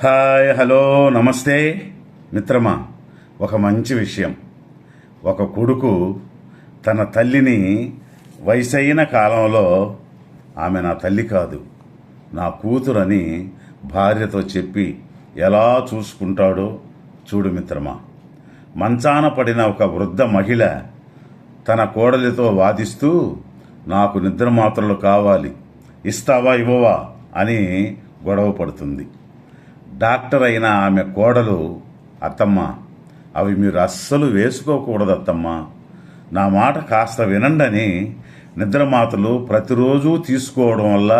Hi, hello, నమస్తే మిత్రమా. ఒక మంచి విషయం. ఒక కొడుకు తన తల్లిని వయసైన కాలంలో ఆమె నా తల్లి కాదు, నా కూతురని భార్యతో చెప్పి ఎలా చూసుకుంటాడో చూడు మిత్రమా. మంచాన పడిన ఒక వృద్ధ మహిళ తన కోడలితో వాదిస్తూ నాకు నిద్ర మాత్రలు కావాలి, ఇస్తావా ఇవ్వవా అని గొడవ పడుతుంది. డాక్టర్ అయిన ఆమె కోడలు, అత్తమ్మ అవి మీరు అస్సలు వేసుకోకూడదు అత్తమ్మ, నా మాట కాస్త వినండని నిద్ర మాత్రలు ప్రతిరోజు తీసుకోవడం వల్ల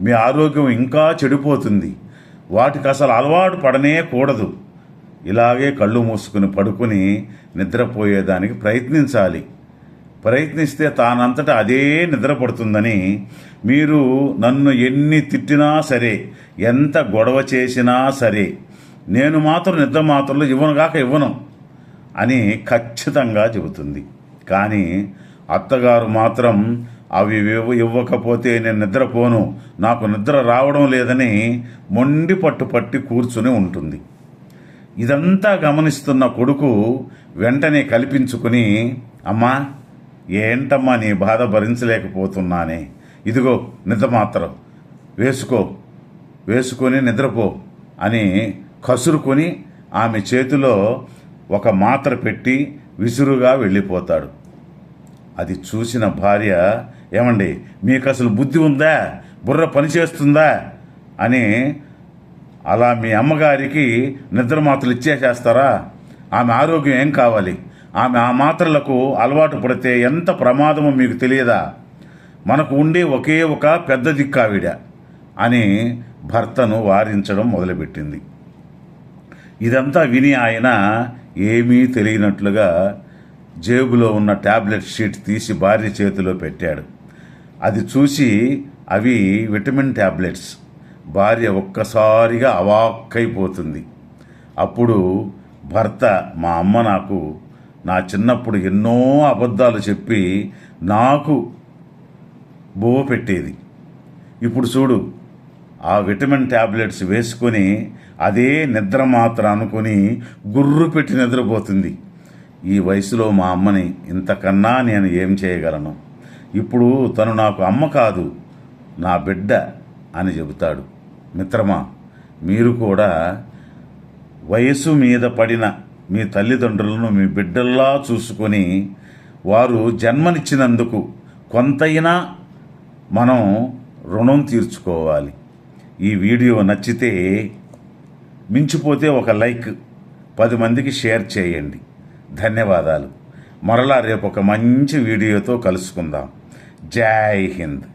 మీ ఆరోగ్యం ఇంకా చెడిపోతుంది, వాటికి అసలు అలవాటు పడనే కూడదు, ఇలాగే కళ్ళు మూసుకుని పడుకుని నిద్రపోయేదానికి ప్రయత్నిస్తే తానంతటా అదే నిద్రపడుతుందని మీరు నన్ను ఎన్ని తిట్టినా సరే, ఎంత గొడవ చేసినా సరే నేను మాత్రం నిద్ర మాత్రలు ఇవ్వను అని ఖచ్చితంగా చెబుతుంది. కానీ అత్తగారు మాత్రం అవి ఇవ్వకపోతే నేను నిద్రపోను, నాకు నిద్ర రావడం లేదని మొండి పట్టి కూర్చుని ఉంటుంది. ఇదంతా గమనిస్తున్న కొడుకు వెంటనే కల్పించుకుని, అమ్మా ఏంటమ్మా నీ బాధ భరించలేకపోతున్నానే, ఇదిగో నిద్ర మాత్రం వేసుకొని నిద్రపో అని కసురుకొని ఆమె చేతిలో ఒక మాత్ర పెట్టి విసురుగా వెళ్ళిపోతాడు. అది చూసిన భార్య, ఏమండి మీకు అసలు బుద్ధి ఉందా, బుర్ర పనిచేస్తుందా అని, అలా మీ అమ్మగారికి నిద్ర మాత్రలు ఇచ్చేసేస్తారా? ఆమె ఆరోగ్యం ఏం కావాలి? ఆమె ఆ మాత్రలకు అలవాటు పడితే ఎంత ప్రమాదమో మీకు తెలియదా? మనకు ఉండే ఒకే ఒక పెద్ద దిక్కావిడ అని భర్తను వారించడం మొదలుపెట్టింది. ఇదంతా విని ఆయన ఏమీ తెలియనట్లుగా జేబులో ఉన్న టాబ్లెట్ షీట్ తీసి భార్య చేతిలో పెట్టాడు. అది చూసి అవి విటమిన్ టాబ్లెట్స్. భార్య ఒక్కసారిగా అవాక్కైపోతుంది. అప్పుడు భర్త, మా అమ్మ నాకు నా చిన్నప్పుడు ఎన్నో అబద్ధాలు చెప్పి నాకు బువ్వ పెట్టేది, ఇప్పుడు చూడు ఆ విటమిన్ టాబ్లెట్స్ వేసుకొని అదే నిద్ర మాత్ర అనుకుని గుర్రు పెట్టి నిద్రపోతుంది. ఈ వయసులో మా అమ్మని ఇంతకన్నా నేను ఏం చేయగలను? ఇప్పుడు తను నాకు అమ్మ కాదు, నా బిడ్డ అని చెబుతాడు. మిత్రమా, మీరు కూడా వయసు మీద పడిన మీ తల్లిదండ్రులను మీ బిడ్డల్లా చూసుకొని వారు జన్మనిచ్చినందుకు కొంతైనా మనం రుణం తీర్చుకోవాలి. ఈ వీడియో నచ్చితే మించిపోతే ఒక లైక్, 10 మందికి షేర్ చేయండి. ధన్యవాదాలు. మరలా రేపు ఒక మంచి వీడియోతో కలుసుకుందాం. జై హింద్.